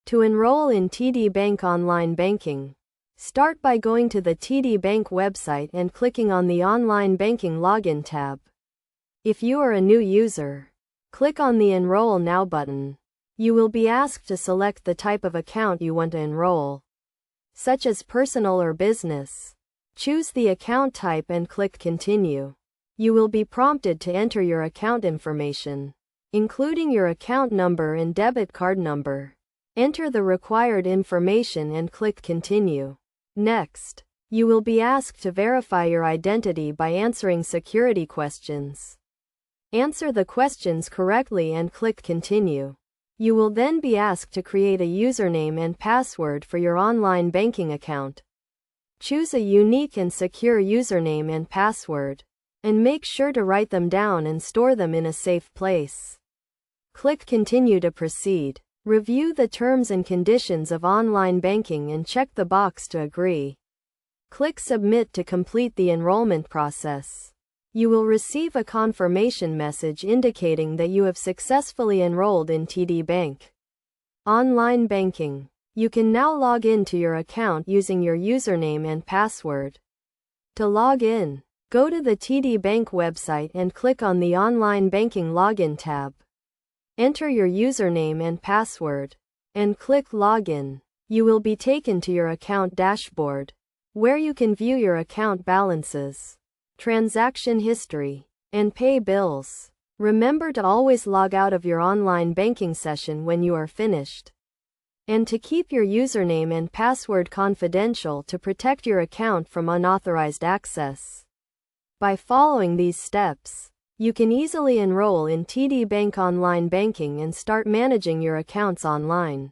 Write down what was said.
To enroll in TD Bank Online Banking, start by going to the TD Bank website and clicking on the Online Banking Login tab. If you are a new user, click on the Enroll Now button. You will be asked to select the type of account you want to enroll, such as personal or business. Choose the account type and click Continue. You will be prompted to enter your account information, including your account number and debit card number. Enter the required information and click Continue. Next, you will be asked to verify your identity by answering security questions. Answer the questions correctly and click Continue. You will then be asked to create a username and password for your online banking account. Choose a unique and secure username and password, and make sure to write them down and store them in a safe place. Click Continue to proceed. Review the terms and conditions of online banking and check the box to agree. Click Submit to complete the enrollment process. You will receive a confirmation message indicating that you have successfully enrolled in TD Bank Online Banking. You can now log in to your account using your username and password. To log in, go to the TD Bank website and click on the Online Banking Login tab. Enter your username and password, and click Login. You will be taken to your account dashboard, where you can view your account balances, transaction history, and pay bills. Remember to always log out of your online banking session when you are finished, and to keep your username and password confidential to protect your account from unauthorized access. By following these steps, you can easily enroll in TD Bank Online Banking and start managing your accounts online.